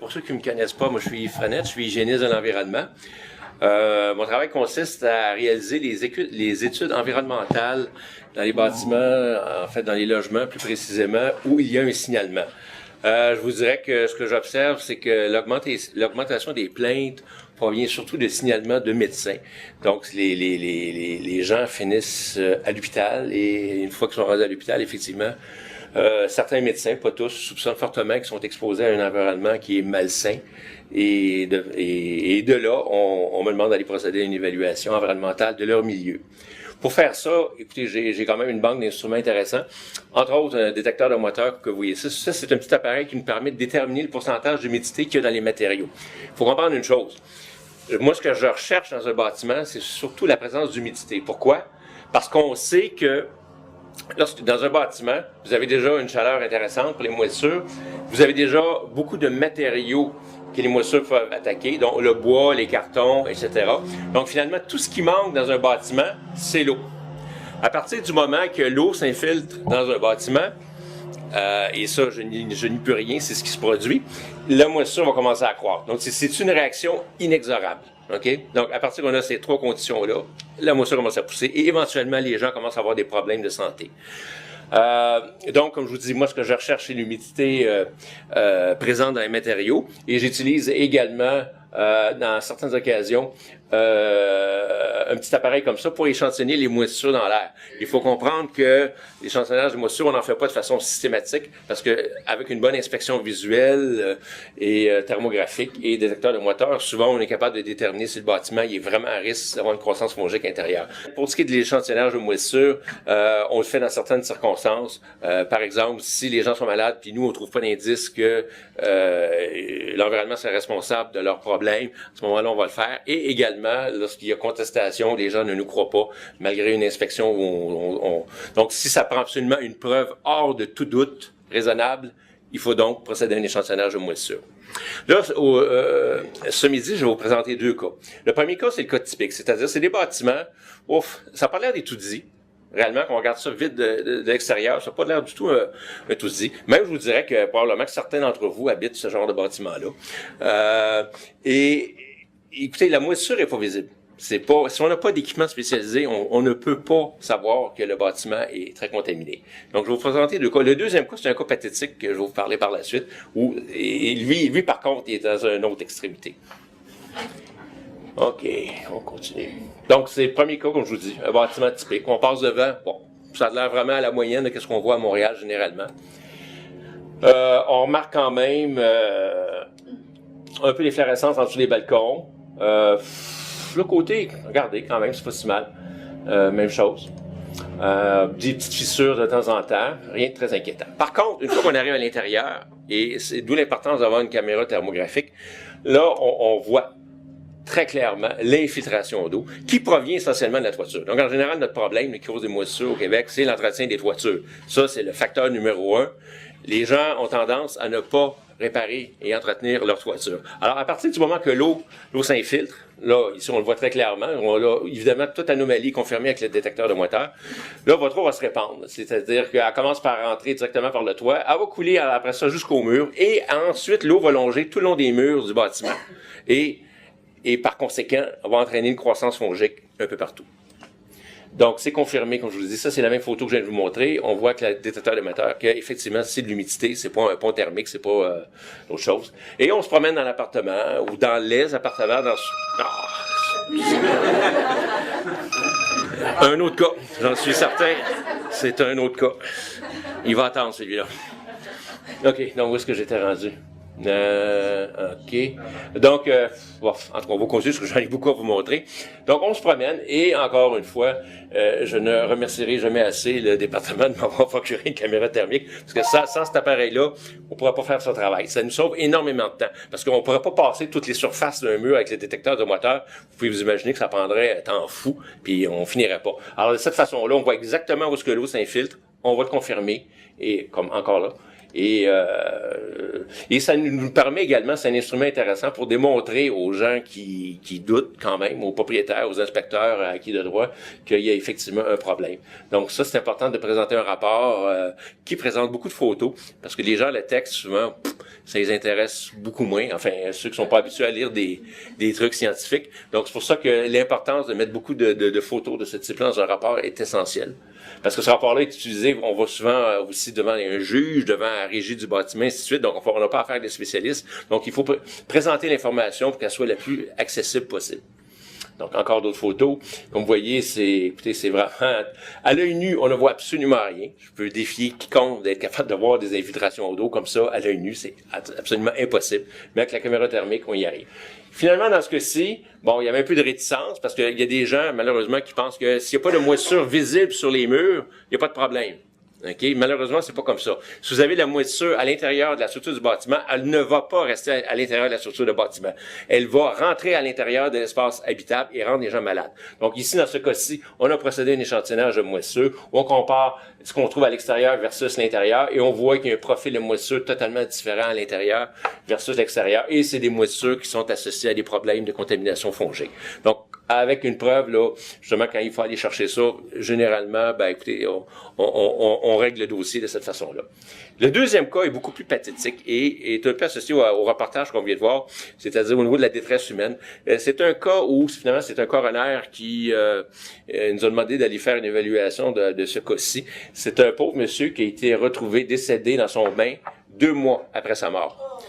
Pour ceux qui ne me connaissent pas, moi je suis Yves Frenette, je suis hygiéniste de l'environnement. Mon travail consiste à réaliser les études environnementales dans les bâtiments, en fait dans les logements plus précisément, où il y a un signalement. Je vous dirais que ce que j'observe, c'est que l'augmentation des plaintes provient surtout de signalements de médecins. Donc, les gens finissent à l'hôpital et une fois qu'ils sont rendus à l'hôpital, effectivement, certains médecins, pas tous, soupçonnent fortement qu'ils sont exposés à un environnement qui est malsain. Et de là, on me demande d'aller procéder à une évaluation environnementale de leur milieu. Pour faire ça, écoutez, j'ai quand même une banque d'instruments intéressants. Entre autres, un détecteur de moteur que vous voyez. Ça, c'est un petit appareil qui nous permet de déterminer le pourcentage d'humidité qu'il y a dans les matériaux. Il faut comprendre une chose. Moi, ce que je recherche dans un bâtiment, c'est surtout la présence d'humidité. Pourquoi? Parce qu'on sait que lorsque dans un bâtiment, vous avez déjà une chaleur intéressante pour les moisissures, vous avez déjà beaucoup de matériaux que les moisissures peuvent attaquer, donc le bois, les cartons, etc. Donc finalement, tout ce qui manque dans un bâtiment, c'est l'eau. À partir du moment que l'eau s'infiltre dans un bâtiment, et ça, je n'y peux rien, c'est ce qui se produit, la moisissure va commencer à croître. Donc c'est une réaction inexorable. Okay? Donc, à partir qu'on a ces trois conditions-là, la moisissure commence à pousser et éventuellement, les gens commencent à avoir des problèmes de santé. Donc, comme je vous dis, moi, ce que je recherche, c'est l'humidité présente dans les matériaux. Et j'utilise également, dans certaines occasions, un petit appareil comme ça pour échantillonner les moisissures dans l'air. Il faut comprendre que l'échantillonnage de moisissures, on n'en fait pas de façon systématique parce que avec une bonne inspection visuelle et thermographique et détecteur de moteur, souvent on est capable de déterminer si le bâtiment il est vraiment à risque d'avoir une croissance fongique intérieure. Pour ce qui est de l'échantillonnage de moisissures, on le fait dans certaines circonstances. Par exemple, si les gens sont malades puis nous on trouve pas d'indice que l'environnement serait responsable de leurs problèmes, à ce moment-là on va le faire. Et également, lorsqu'il y a contestation, les gens ne nous croient pas, malgré une inspection où Donc, si ça prend absolument une preuve hors de tout doute raisonnable, il faut donc procéder à un échantillonnage de moisissure. Là, ce midi, je vais vous présenter deux cas. Le premier cas, c'est le cas typique, c'est-à-dire c'est des bâtiments, ça n'a pas l'air des tout dit. Réellement, quand on regarde ça vite de l'extérieur, ça n'a pas l'air du tout un tout dit. Même, je vous dirais que probablement que certains d'entre vous habitent ce genre de bâtiment-là. Et écoutez, la moisissure est pas visible. Si on n'a pas d'équipement spécialisé, on ne peut pas savoir que le bâtiment est très contaminé. Donc, je vais vous présenter deux cas. Le deuxième cas, c'est un cas pathétique que je vais vous parler par la suite, où lui, par contre, il est dans une autre extrémité. OK, on continue. Donc, c'est le premier cas, comme je vous dis, un bâtiment typique. On passe devant, bon, ça a l'air vraiment à la moyenne de ce qu'on voit à Montréal, généralement. On remarque quand même un peu l'efflorescence en dessous des balcons. Le côté, regardez, quand même, c'est pas si mal. Même chose. Des petites fissures de temps en temps, rien de très inquiétant. Par contre, une fois qu'on arrive à l'intérieur, et c'est d'où l'importance d'avoir une caméra thermographique, là, on voit très clairement l'infiltration d'eau qui provient essentiellement de la toiture. Donc, en général, notre problème qui cause des moisissures au Québec, c'est l'entretien des toitures. Ça, c'est le facteur numéro 1. Les gens ont tendance à ne pas réparer et entretenir leur toiture. Alors, à partir du moment que l'eau s'infiltre, là, ici, on le voit très clairement, on a évidemment toute anomalie confirmée avec le détecteur de moteur, là, votre eau va se répandre. C'est-à-dire qu'elle commence par rentrer directement par le toit, elle va couler après ça jusqu'au mur, et ensuite, l'eau va longer tout le long des murs du bâtiment. Et par conséquent, on va entraîner une croissance fongique un peu partout. Donc, c'est confirmé, comme je vous dis, ça, c'est la même photo que je viens de vous montrer. On voit que le détecteur de moteur, qu'effectivement, c'est de l'humidité, c'est pas un pont thermique, c'est pas autre chose. Et on se promène dans l'appartement, ou dans les appartements, Un autre cas, j'en suis certain, c'est un autre cas. Il va attendre, celui-là. OK, donc où est-ce que j'étais rendu? OK. Donc, en tout cas, on va continuer parce que j'en ai beaucoup à vous montrer. Donc, on se promène et, encore une fois, je ne remercierai jamais assez le département de m'avoir procuré une caméra thermique parce que sans cet appareil-là, on ne pourra pas faire son travail. Ça nous sauve énormément de temps parce qu'on ne pourrait pas passer toutes les surfaces d'un mur avec le détecteur de moteur. Vous pouvez vous imaginer que ça prendrait un temps fou puis on finirait pas. Alors, de cette façon-là, on voit exactement où est-ce que l'eau s'infiltre. On va le confirmer et, comme encore là, et ça nous permet également, c'est un instrument intéressant pour démontrer aux gens qui doutent quand même, aux propriétaires, aux inspecteurs à acquis de droit, qu'il y a effectivement un problème. Donc ça, c'est important de présenter un rapport qui présente beaucoup de photos, parce que les gens, le texte, souvent, ça les intéresse beaucoup moins. Enfin, ceux qui sont pas habitués à lire des trucs scientifiques. Donc, c'est pour ça que l'importance de mettre beaucoup de photos de ce type-là dans un rapport est essentielle. Parce que ce rapport-là est utilisé, on va souvent aussi devant un juge, devant la régie du bâtiment, ainsi de suite. Donc, on n'a pas affaire à des spécialistes. Donc, il faut présenter l'information pour qu'elle soit la plus accessible possible. Donc, encore d'autres photos. Comme vous voyez, écoutez, c'est vraiment, à l'œil nu, on ne voit absolument rien. Je peux défier quiconque d'être capable de voir des infiltrations d'eau comme ça, à l'œil nu, c'est absolument impossible. Mais avec la caméra thermique, on y arrive. Finalement, dans ce cas-ci, bon, il y avait un peu de réticence, parce qu'il y a des gens, malheureusement, qui pensent que s'il n'y a pas de moisissure visible sur les murs, il n'y a pas de problème. Okay? Malheureusement, c'est pas comme ça. Si vous avez de la moisissure à l'intérieur de la structure du bâtiment, elle ne va pas rester à l'intérieur de la structure du bâtiment. Elle va rentrer à l'intérieur de l'espace habitable et rendre les gens malades. Donc ici, dans ce cas-ci, on a procédé à un échantillonnage de moisissure où on compare ce qu'on trouve à l'extérieur versus l'intérieur et on voit qu'il y a un profil de moisissure totalement différent à l'intérieur versus l'extérieur et c'est des moisissures qui sont associées à des problèmes de contamination fongique. Donc, avec une preuve, là, justement, quand il faut aller chercher ça, généralement, ben, écoutez, on règle le dossier de cette façon-là. Le deuxième cas est beaucoup plus pathétique et est un peu associé au reportage qu'on vient de voir, c'est-à-dire au niveau de la détresse humaine. C'est un cas où, finalement, c'est un coroner qui nous a demandé d'aller faire une évaluation de ce cas-ci. C'est un pauvre monsieur qui a été retrouvé décédé dans son bain 2 mois après sa mort.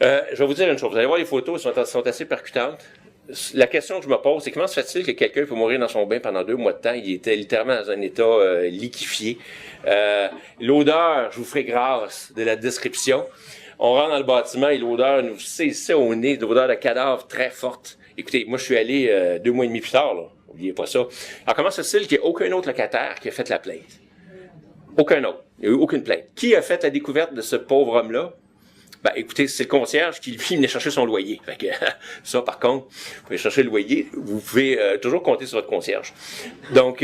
Je vais vous dire une chose, vous allez voir les photos, elles sont assez percutantes. La question que je me pose, c'est comment se fait-il que quelqu'un peut mourir dans son bain pendant 2 mois de temps? Il était littéralement dans un état liquéfié. L'odeur, je vous ferai grâce de la description. On rentre dans le bâtiment et l'odeur nous saisit au nez, l'odeur de cadavre très forte. Écoutez, moi je suis allé 2 mois et demi plus tard, là. N'oubliez pas ça. Alors comment se fait-il qu'il n'y ait aucun autre locataire qui a fait la plainte? Aucun autre. Il n'y a eu aucune plainte. Qui a fait la découverte de ce pauvre homme-là? Ben, écoutez, c'est le concierge qui, lui, venait chercher son loyer. Fait que, ça, par contre, vous pouvez chercher le loyer, vous pouvez toujours compter sur votre concierge. Donc,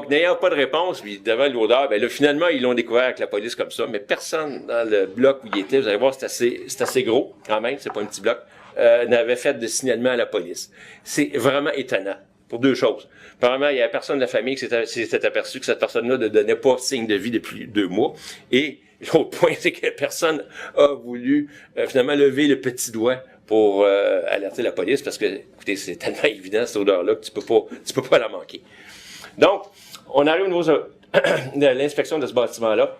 n'ayant pas de réponse, puis devant l'odeur, ben là, finalement, ils l'ont découvert avec la police comme ça, mais personne dans le bloc où il était, vous allez voir, c'est assez gros, quand même, c'est pas un petit bloc, n'avait fait de signalement à la police. C'est vraiment étonnant. Pour 2 choses. Premièrement, il y a personne de la famille qui s'était aperçu que cette personne-là ne donnait pas signe de vie depuis 2 mois. Et l'autre point, c'est que personne a voulu finalement lever le petit doigt pour alerter la police parce que, écoutez, c'est tellement évident cette odeur-là que tu peux pas la manquer. Donc, on arrive au niveau de l'inspection de ce bâtiment-là.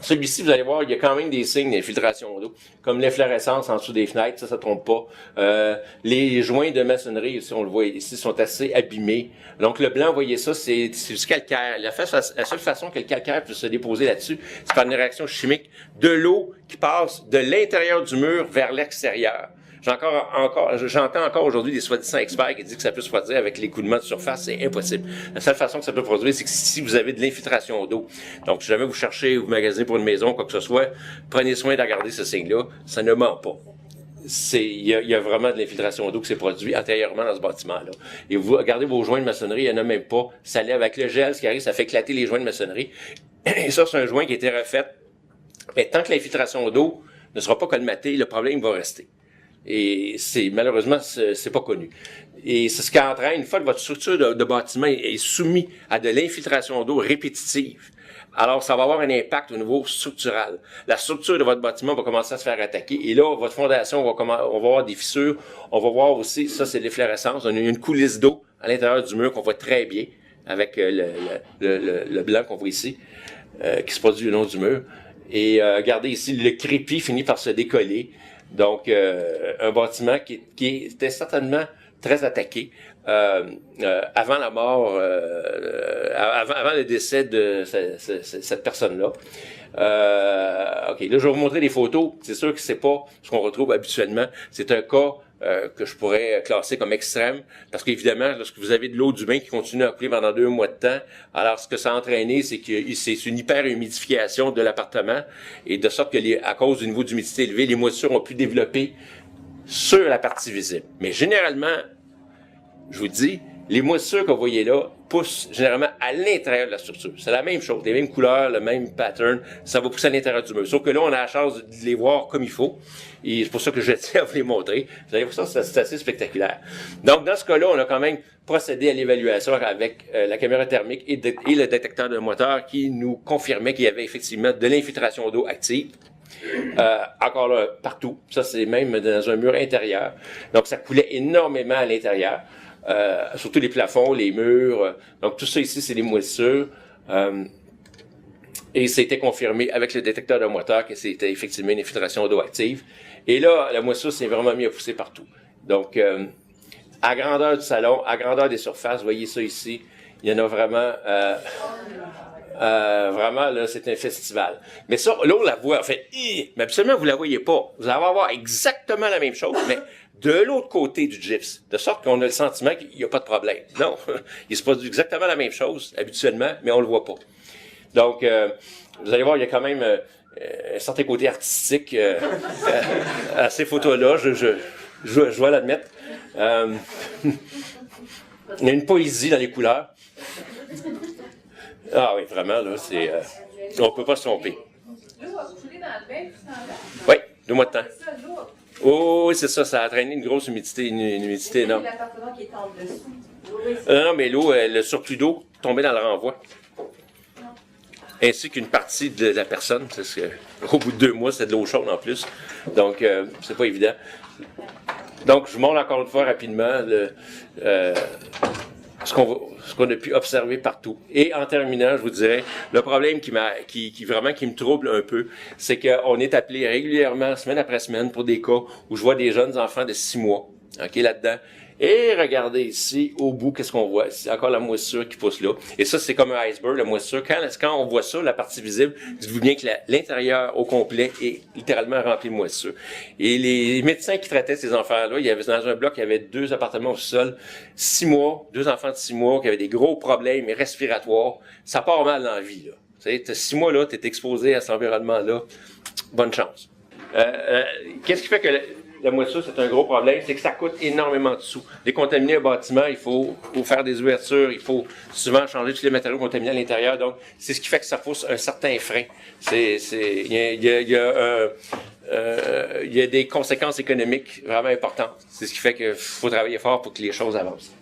Celui-ci, vous allez voir, il y a quand même des signes d'infiltration d'eau, comme l'efflorescence en dessous des fenêtres, ça trompe pas. Les joints de maçonnerie, si on le voit ici, sont assez abîmés. Donc le blanc, vous voyez ça, c'est du calcaire. La seule façon que le calcaire peut se déposer là-dessus, c'est par une réaction chimique de l'eau qui passe de l'intérieur du mur vers l'extérieur. J'entends encore aujourd'hui des soi-disant experts qui disent que ça peut se produire avec l'écoulement de surface, c'est impossible. La seule façon que ça peut produire, c'est que si vous avez de l'infiltration d'eau. Donc, si jamais vous cherchez ou vous magasinez pour une maison, quoi que ce soit, prenez soin de regarder ce signe-là, ça ne ment pas. Il y a vraiment de l'infiltration d'eau qui s'est produit antérieurement dans ce bâtiment-là. Et vous regardez vos joints de maçonnerie, il n'y en a même pas. Ça lève avec le gel, ce qui arrive, ça fait éclater les joints de maçonnerie. Et ça, c'est un joint qui a été refait. Mais tant que l'infiltration d'eau ne sera pas colmatée, le problème va rester. Et malheureusement, c'est pas connu. Et c'est ce qui entraîne, une fois que votre structure de bâtiment est soumise à de l'infiltration d'eau répétitive, alors ça va avoir un impact au niveau structural. La structure de votre bâtiment va commencer à se faire attaquer, et là, votre fondation on va avoir des fissures, on va voir aussi, ça c'est l'efflorescence, on a une coulisse d'eau à l'intérieur du mur qu'on voit très bien, avec le blanc qu'on voit ici, qui se produit le long du mur. Et regardez ici, le crépi finit par se décoller. Donc, un bâtiment qui était certainement très attaqué avant la mort, avant le décès de cette personne-là. OK, là, je vais vous montrer des photos. C'est sûr que c'est pas ce qu'on retrouve habituellement. C'est un cas que je pourrais classer comme extrême, parce qu'évidemment, lorsque vous avez de l'eau du bain qui continue à couler pendant 2 mois de temps, alors ce que ça a entraîné, c'est que c'est une hyper-humidification de l'appartement, et de sorte que à cause du niveau d'humidité élevé, les moisissures ont pu développer sur la partie visible. Mais généralement, je vous dis, les moisissures que vous voyez là poussent généralement à l'intérieur de la structure. C'est la même chose, les mêmes couleurs, le même pattern, ça va pousser à l'intérieur du mur. Sauf que là, on a la chance de les voir comme il faut. Et c'est pour ça que je tiens à vous les montrer. Vous allez voir ça, c'est assez spectaculaire. Donc, dans ce cas-là, on a quand même procédé à l'évaluation avec la caméra thermique et le détecteur de moteur qui nous confirmait qu'il y avait effectivement de l'infiltration d'eau active. Encore là, partout. Ça, c'est même dans un mur intérieur. Donc, ça coulait énormément à l'intérieur. Surtout les plafonds, les murs. Donc, tout ça ici, c'est des moisissures. Et c'était confirmé avec le détecteur de moteur que c'était effectivement une infiltration d'eau active. Et là, la moisissure s'est vraiment mis à pousser partout. Donc, à grandeur du salon, à grandeur des surfaces, vous voyez ça ici, il y en a vraiment... vraiment, là, c'est un festival. Mais ça, là, on la voit, en fait, mais absolument, vous la voyez pas. Vous allez avoir exactement la même chose, mais de l'autre côté du gypse. De sorte qu'on a le sentiment qu'il n'y a pas de problème. Non, il se passe exactement la même chose, habituellement, mais on le voit pas. Donc, vous allez voir, il y a quand même un certain côté artistique à ces photos-là, je dois l'admettre. Il y a une poésie dans les couleurs. Ah oui, vraiment, là, c'est... on peut pas se tromper. L'eau a coulé dans le bain, tout en Oui, 2 mois de temps. C'est ça, l'eau. Oh, oui, c'est ça, ça a entraîné une grosse humidité, une humidité énorme. L'appartement qui est en dessous. Oui, Non, mais l'eau, le surplus d'eau tombait dans le renvoi. Ainsi qu'une partie de la personne, parce que au bout de 2 mois, c'est de l'eau chaude en plus. Donc, c'est pas évident. Donc, je vous montre encore une fois rapidement ce qu'on a pu observer partout. Et en terminant, je vous dirais, le problème qui me trouble un peu, c'est qu'on est appelé régulièrement, semaine après semaine, pour des cas où je vois des jeunes enfants de 6 mois, ok, là-dedans. Et regardez ici, au bout, qu'est-ce qu'on voit? C'est encore la moisissure qui pousse là. Et ça, c'est comme un iceberg, la moisissure. Quand on voit ça, la partie visible, dites-vous bien que l'intérieur au complet est littéralement rempli de moisissure. Et les médecins qui traitaient ces enfants-là, il y avait dans un bloc, il y avait 2 appartements au sol, 6 mois, 2 enfants de 6 mois qui avaient des gros problèmes respiratoires. Ça part mal dans la vie, là. Tu sais, t'as 6 mois là, t'es exposé à cet environnement-là. Bonne chance. Qu'est-ce qui fait que la moisissure, c'est un gros problème, c'est que ça coûte énormément de sous. Décontaminer un bâtiment, il faut faire des ouvertures, il faut souvent changer tous les matériaux contaminés à l'intérieur. Donc, c'est ce qui fait que ça pousse un certain frein. Il y a des conséquences économiques vraiment importantes. C'est ce qui fait qu'il faut travailler fort pour que les choses avancent.